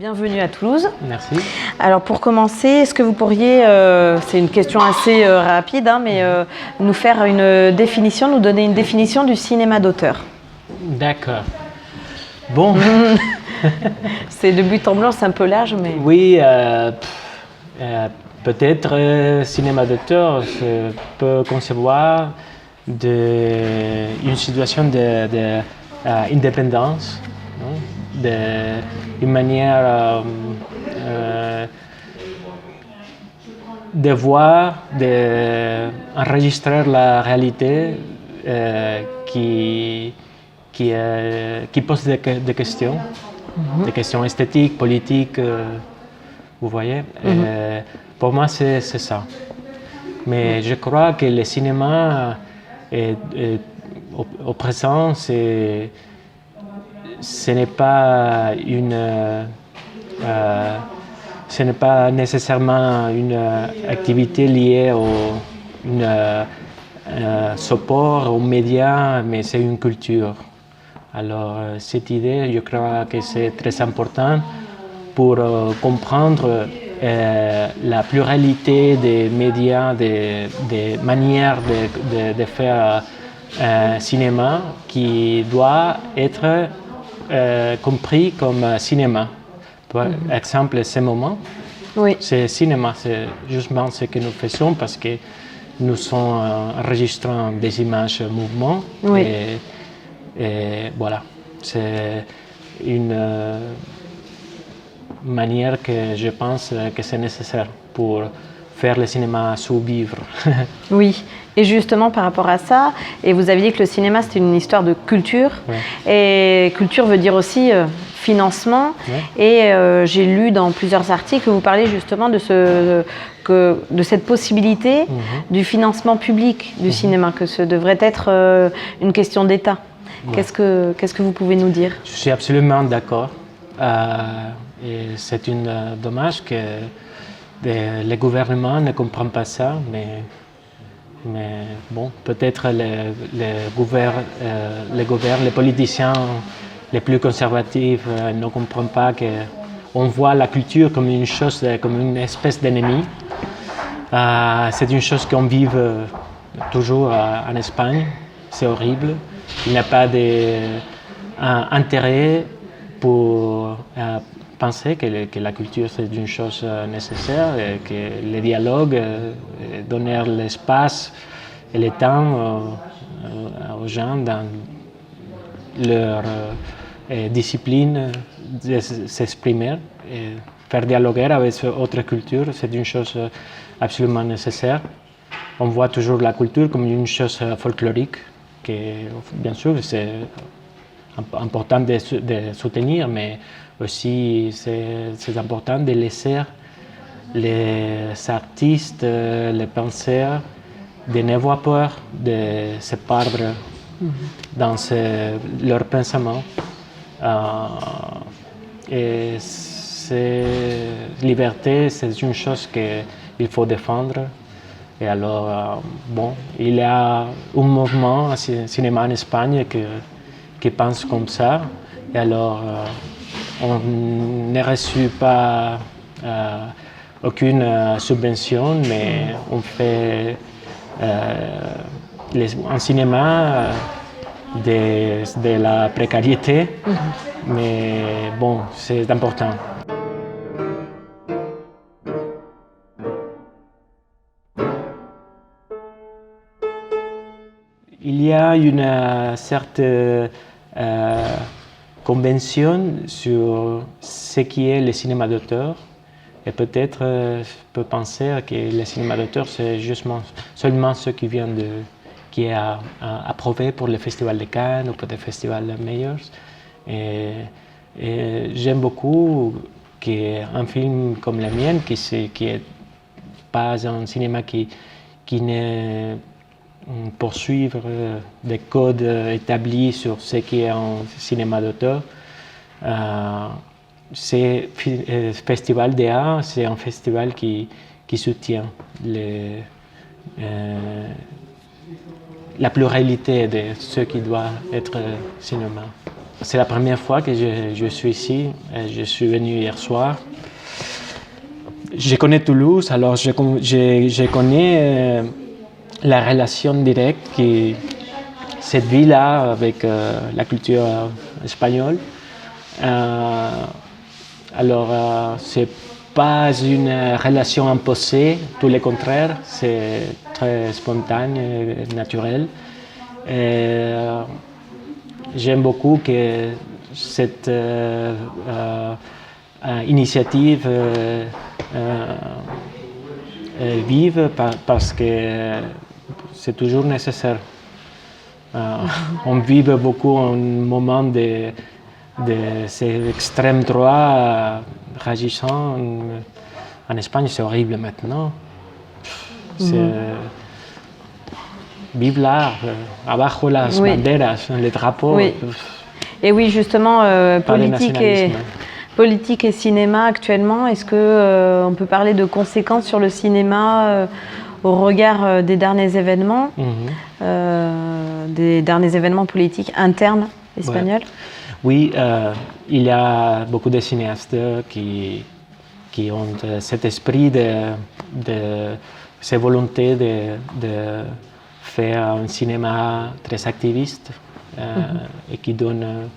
Bienvenue à Toulouse. Merci. Alors pour commencer, est-ce que vous pourriez, c'est une question assez rapide, mais nous faire nous donner une définition du cinéma d'auteur? D'accord. Bon. C'est de but en blanc, c'est un peu large, mais... Oui, peut-être cinéma d'auteur peut concevoir une situation d'indépendance, une manière de voir, d'enregistrer la réalité qui pose des questions, des questions esthétiques, politiques, vous voyez. Pour moi, c'est ça. Mais je crois que le cinéma, au présent, ce n'est pas ce n'est pas nécessairement une activité liée au support, aux médias, mais c'est une culture. Alors, cette idée, je crois que c'est très important pour comprendre la pluralité des médias, des manières de faire cinéma qui doit être compris comme cinéma. Par exemple, ce moment, oui. C'est cinéma, c'est justement ce que nous faisons parce que nous sommes enregistrant des images mouvements. Oui. Et voilà, c'est une manière que je pense que c'est nécessaire pour faire le cinéma survivre. Oui, et justement par rapport à ça, et vous aviez dit que le cinéma c'était une histoire de culture, et culture veut dire aussi financement, et j'ai lu dans plusieurs articles que vous parlez justement de cette possibilité du financement public du cinéma, que ce devrait être une question d'État. Qu'est-ce que vous pouvez nous dire? Je suis absolument d'accord. Et c'est dommage que le gouvernement ne comprenne pas ça, mais bon, peut-être les politiciens les plus conservatifs ne comprennent pas qu'on voit la culture comme une chose, comme une espèce d'ennemi. C'est une chose qu'on vit toujours en Espagne, c'est horrible. Il n'y a pas d'intérêt pour penser que la culture c'est une chose nécessaire et que le dialogue, donner l'espace et le temps aux gens dans leur discipline de s'exprimer et faire dialoguer avec autre culture, c'est une chose absolument nécessaire. On voit toujours la culture comme une chose folklorique, que bien sûr c'est important de soutenir, mais aussi c'est important de laisser les artistes, les penseurs, de n'avoir peur de se perdre dans leur pensement. Et cette liberté, c'est une chose qu'il faut défendre. Et alors, bon, il y a un mouvement cinéma en Espagne qui pense comme ça. Et alors, on ne reçoit pas aucune subvention, mais on fait un cinéma de la précarité, mais bon, c'est important. Il y a une certaine convention sur ce qui est le cinéma d'auteur, et peut-être je peux penser que le cinéma d'auteur c'est justement seulement ce qui est approuvé pour le Festival de Cannes ou pour des festivals meilleurs. Et j'aime beaucoup qu'un film comme le mien, qui est pas un cinéma qui ne poursuivre des codes établis sur ce qui est un cinéma d'auteur. Ce festival d'art, c'est un festival qui soutient la pluralité de ce qui doit être cinéma. c'est la première fois que je suis ici. Je suis venu hier soir. Je connais Toulouse, alors je connais la relation directe que cette ville-là avec la culture espagnole. Alors, c'est pas une relation imposée, tout le contraire, c'est très spontané, naturel. J'aime beaucoup que cette initiative vive parce que c'est toujours nécessaire. On vit beaucoup un moment de ces extrêmes droits réagissant. En Espagne, c'est horrible maintenant. Vive l'art, abajo las banderas, les drapeaux. Oui. Et oui, justement, politique et cinéma actuellement, est-ce qu'on peut parler de conséquences sur le cinéma au regard des derniers événements, des derniers événements politiques internes espagnols? Oui, il y a beaucoup de cinéastes qui ont cet esprit, cette volonté de faire un cinéma très activiste et qui donne une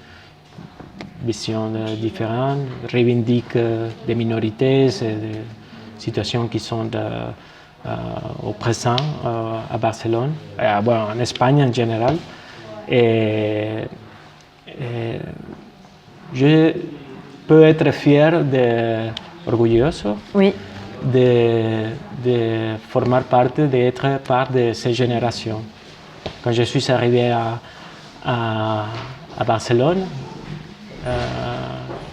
vision différente, revendique des minorités et des situations qui sont au présent à Barcelone, en Espagne en général. Et je peux être fier, orgueilleux de former partie, d'être part de cette génération. Quand je suis arrivé à Barcelone,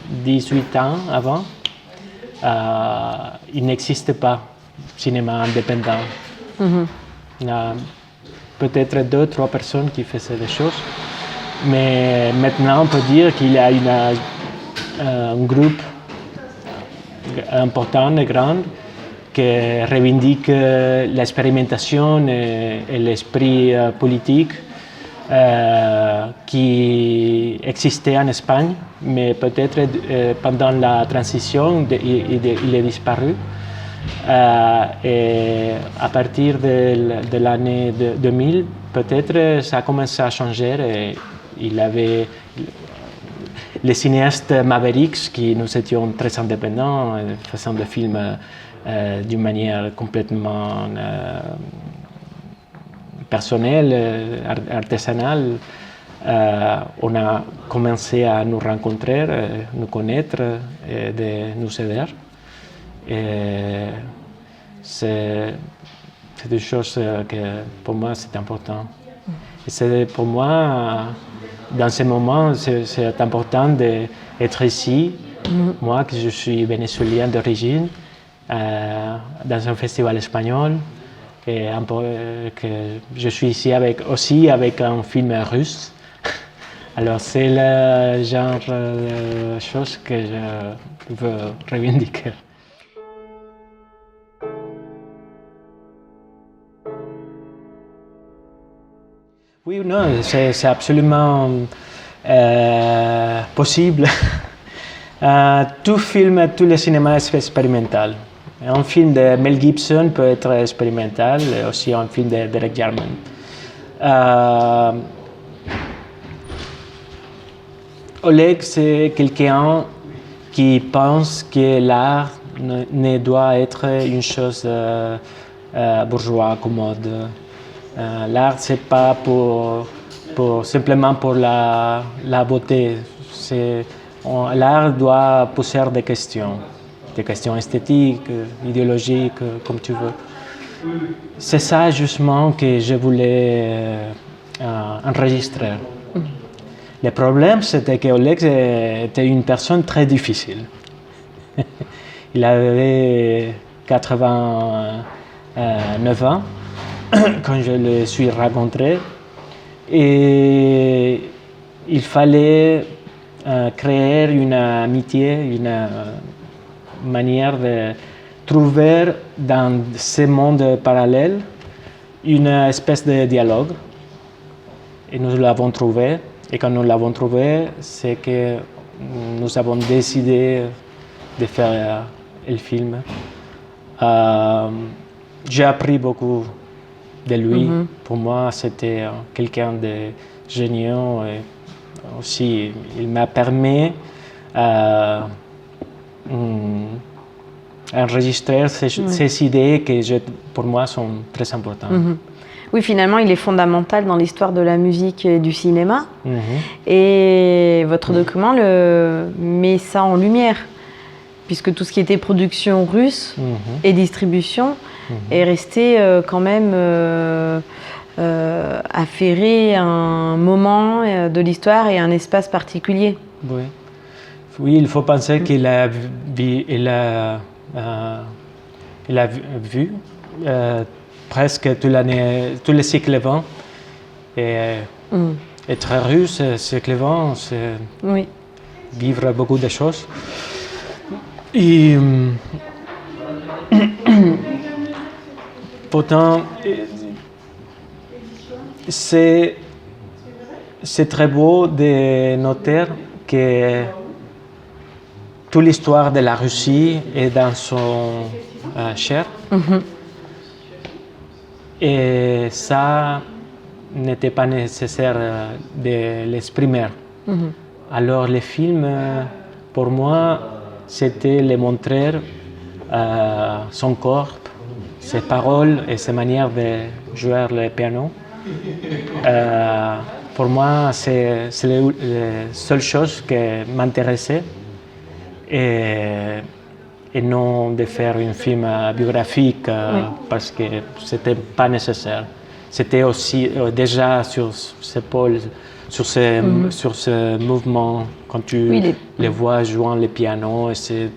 18 ans avant, il n'existait pas de cinéma indépendant. Il y a peut-être 2-3 personnes qui faisaient des choses. Mais maintenant, on peut dire qu'il y a un groupe important et grand qui revendique l'expérimentation et l'esprit politique qui existait en Espagne, mais peut-être pendant la transition, il est disparu. Et à partir de l'année 2000, peut-être ça a commencé à changer. Et il avait les cinéastes Mavericks, qui nous étions très indépendants, faisant des films d'une manière complètement personnelle, artisanale. On a commencé à nous rencontrer, nous connaître et de nous aider. Et c'est des choses que pour moi c'est important. Et c'est pour moi, dans ce moment, c'est important d'être ici. Moi, que je suis vénézuélien d'origine, dans un festival espagnol, et que je suis ici aussi avec un film russe. Alors c'est le genre de choses que je veux revendiquer. Oui ou non, c'est absolument possible. Tout le cinéma est expérimental. Un film de Mel Gibson peut être expérimental, et aussi un film de Derek Jarman. Oleg, c'est quelqu'un qui pense que l'art ne doit être une chose bourgeoise, commode. L'art, c'est pas simplement pour la beauté. L'art doit poser des questions esthétiques, idéologiques, comme tu veux. C'est ça justement que je voulais enregistrer. Le problème, c'était que Oleg était une personne très difficile. Il avait 89 ans quand je le suis rencontré. Et il fallait créer une amitié, une manière de trouver dans ce monde parallèle une espèce de dialogue. Et nous l'avons trouvé. Et quand nous l'avons trouvé, c'est que nous avons décidé de faire le film. J'ai appris beaucoup de lui. Pour moi, c'était quelqu'un de génial. Et aussi, il m'a permis d'enregistrer ces idées qui, pour moi, sont très importantes. Oui, finalement, il est fondamental dans l'histoire de la musique et du cinéma. Et votre document met ça en lumière, puisque tout ce qui était production russe et distribution est resté quand même affairé à un moment de l'histoire et un espace particulier. Oui, oui, il faut penser qu'il a vu presque tous les siècles 20 et être russe, siècle 20, c'est vivre beaucoup de choses. Et pourtant, c'est très beau de noter que toute l'histoire de la Russie est dans son chair. Et ça n'était pas nécessaire de l'exprimer. Alors le film, pour moi, c'était de montrer son corps, ses paroles et ses manières de jouer le piano. Pour moi, c'est la seule chose qui m'intéressait. Et non de faire un film biographique parce que ce n'était pas nécessaire. C'était aussi déjà sur ce pôle, sur ce mouvement, quand tu les vois jouant le piano et ces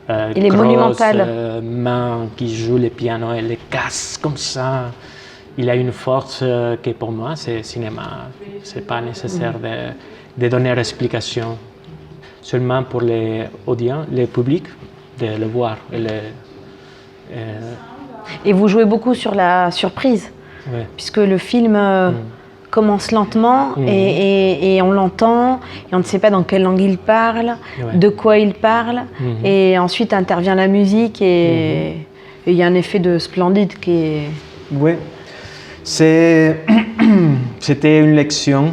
grosses mains qui jouent le piano et les cassent comme ça. Il a une force que pour moi, c'est cinéma. Ce n'est pas nécessaire de donner explication. Seulement pour les audiences, les publics, de le voir. Et vous jouez beaucoup sur la surprise, puisque le film commence lentement et on l'entend, et on ne sait pas dans quelle langue il parle, de quoi il parle, et ensuite intervient la musique et il y a un effet de splendide qui est... Oui, c'était une leçon,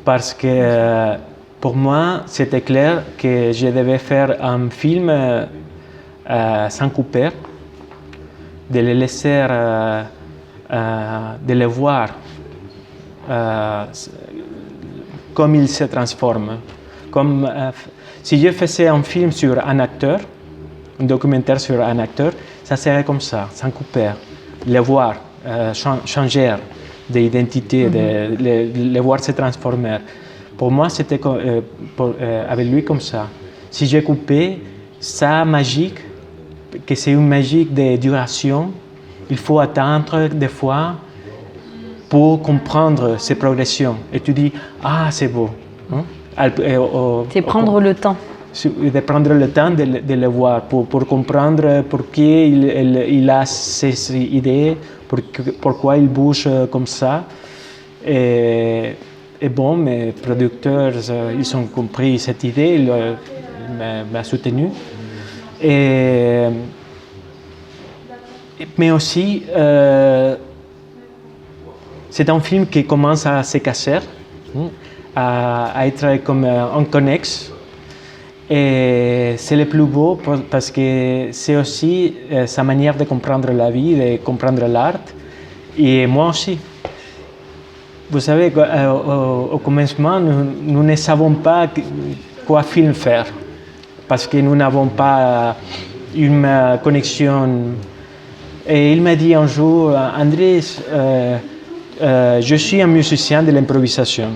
parce que pour moi, c'était clair que je devais faire un film sans couper, de le laisser, de le voir comme il se transforme. Comme si je faisais un film sur un acteur, un documentaire sur un acteur, ça serait comme ça, sans couper, le voir changer d'identité, le voir se transformer. Pour moi, c'était avec lui comme ça. Si j'ai coupé, ça magique, que c'est une magie de duration, il faut attendre des fois pour comprendre ces progressions. Et tu dis, ah, c'est beau. C'est prendre le temps. De prendre le temps de le voir, pour comprendre pourquoi il a ces idées, pourquoi il bouge comme ça. Et bon, mes producteurs, ils ont compris cette idée, ils m'ont soutenu. Mais aussi, c'est un film qui commence à se casser, à être comme un connexe. Et c'est le plus beau parce que c'est aussi sa manière de comprendre la vie, de comprendre l'art. Et moi aussi. Vous savez, au commencement, nous ne savons pas quoi film faire parce que nous n'avons pas une connexion. Et il m'a dit un jour, Andrés, je suis un musicien de l'improvisation.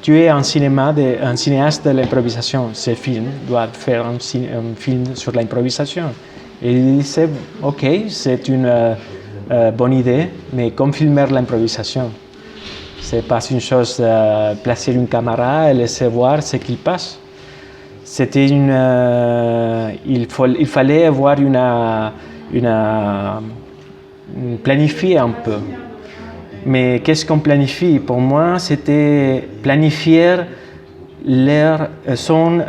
Tu es un cinéaste de l'improvisation. Ce film doit faire un film sur l'improvisation. Et il disait, ok, c'est une bonne idée, mais comme filmer l'improvisation. Ce n'est pas une chose de placer une caméra et laisser voir ce qui passe. C'était il fallait avoir planifier un peu. Mais qu'est-ce qu'on planifie? Pour moi, c'était planifier son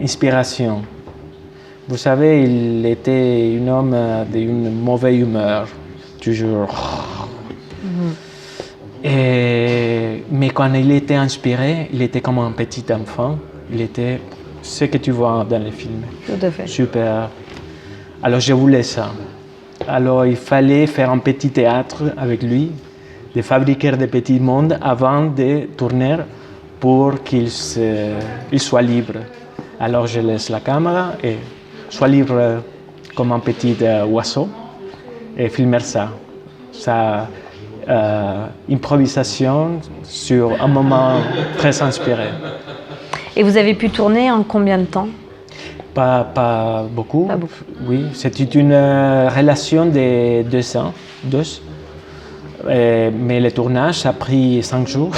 inspiration. Vous savez, il était un homme d'une mauvaise humeur, toujours. Mais quand il était inspiré, il était comme un petit enfant. Il était ce que tu vois dans les films. Tout à fait. Super. Alors je voulais ça. Alors il fallait faire un petit théâtre avec lui, de fabriquer des petits mondes avant de tourner pour qu'il soit libre. Alors je laisse la caméra et soit libre comme un petit oiseau et filmer ça. Ça improvisation sur un moment très inspiré. Et vous avez pu tourner en combien de temps? Pas beaucoup. Pas beaucoup. Oui, c'était une relation de 2 ans. Mais le tournage a pris 5 jours.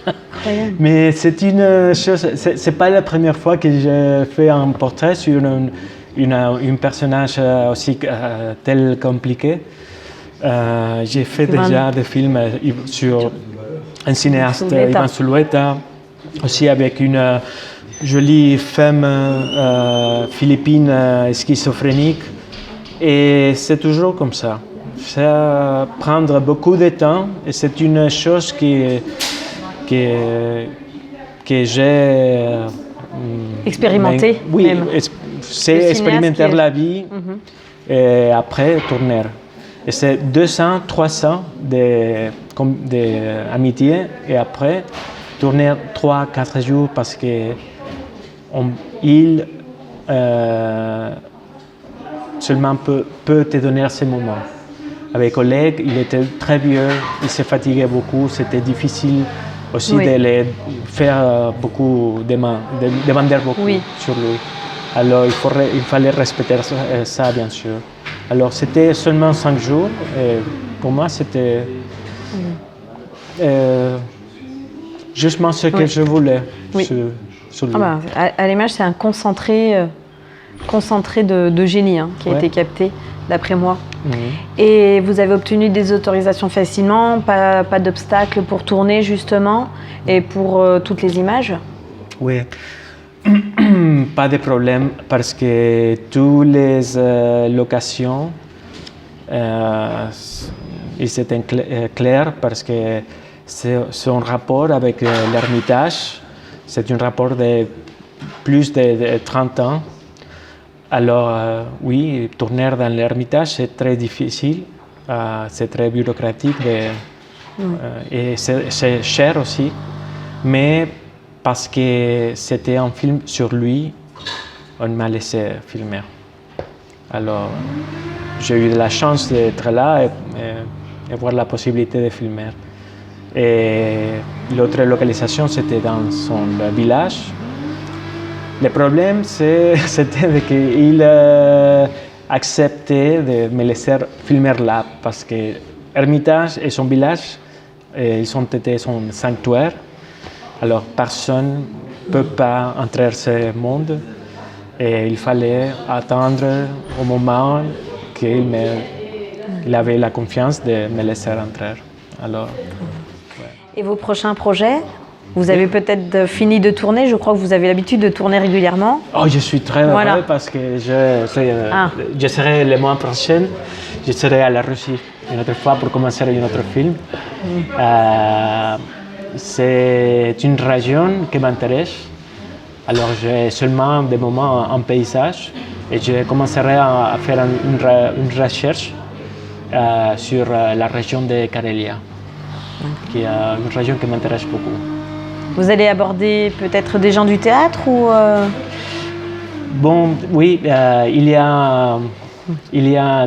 Incroyable. Mais c'est une chose, c'est pas la première fois que je fais un portrait sur un personnage aussi tel compliqué. J'ai fait déjà des films sur un cinéaste, Ivan Zulueta, aussi avec une jolie femme philippine schizophrénique. Et c'est toujours comme ça. Ça prend beaucoup de temps et c'est une chose que j'ai expérimenté. Oui, même. c'est expérimenter la vie et après tourner. Et c'est 200, 300 d'amitié et après tourner 3-4 jours parce que il seulement peut te donner ces moments. Avec Oleg, il était très vieux, il se fatiguait beaucoup, c'était difficile aussi de le faire beaucoup, demander beaucoup sur lui. Alors il fallait respecter ça, bien sûr. Alors c'était seulement 5 jours et pour moi c'était justement ce que je voulais sur lui. À l'image, c'est un concentré de génie qui a été capté, d'après moi. Et vous avez obtenu des autorisations facilement, pas d'obstacles pour tourner justement et pour toutes les images? Oui, pas de problème parce que toutes les locations, c'était clair parce que c'est un rapport avec l'Ermitage. C'est un rapport de plus de 30 ans. Alors oui, tourner dans l'Ermitage, c'est très difficile, c'est très bureaucratique et c'est cher aussi. Mais parce que c'était un film sur lui, on m'a laissé filmer. Alors j'ai eu la chance d'être là et voir la possibilité de filmer. Et l'autre localisation, c'était dans son village. Le problème, c'était qu'il acceptait de me laisser filmer là, parce que Hermitage et son village, ils ont été son sanctuaire. Alors personne ne peut pas entrer dans ce monde. Et il fallait attendre au moment qu'il avait la confiance de me laisser entrer. Alors, Et vos prochains projets? Vous avez peut-être fini de tourner, je crois que vous avez l'habitude de tourner régulièrement. Oh, je suis très heureux parce que je serai le mois prochain, je serai à la Russie une autre fois pour commencer un autre film. C'est une région qui m'intéresse. Alors j'ai seulement des moments en paysage et je commencerai à faire une recherche sur la région de Carélia, qui est une région qui m'intéresse beaucoup. Vous allez aborder peut-être des gens du théâtre ou Bon, oui, il y a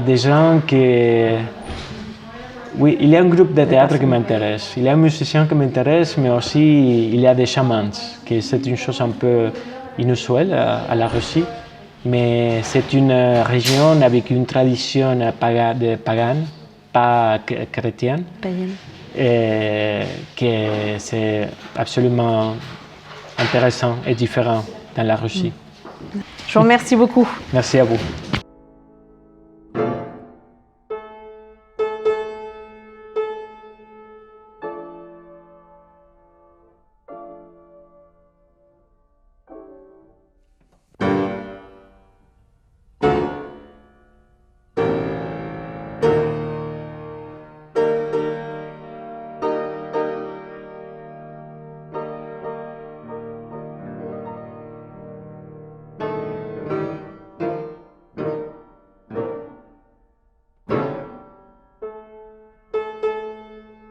des gens qui... Oui, il y a un groupe de théâtre qui m'intéresse. Il y a un musicien qui m'intéresse, mais aussi il y a des chamans, qui c'est une chose un peu inusuelle à la Russie. Mais c'est une région avec une tradition pagane, pas chrétienne. Et que c'est absolument intéressant et différent dans la Russie. Je vous remercie beaucoup. Merci à vous.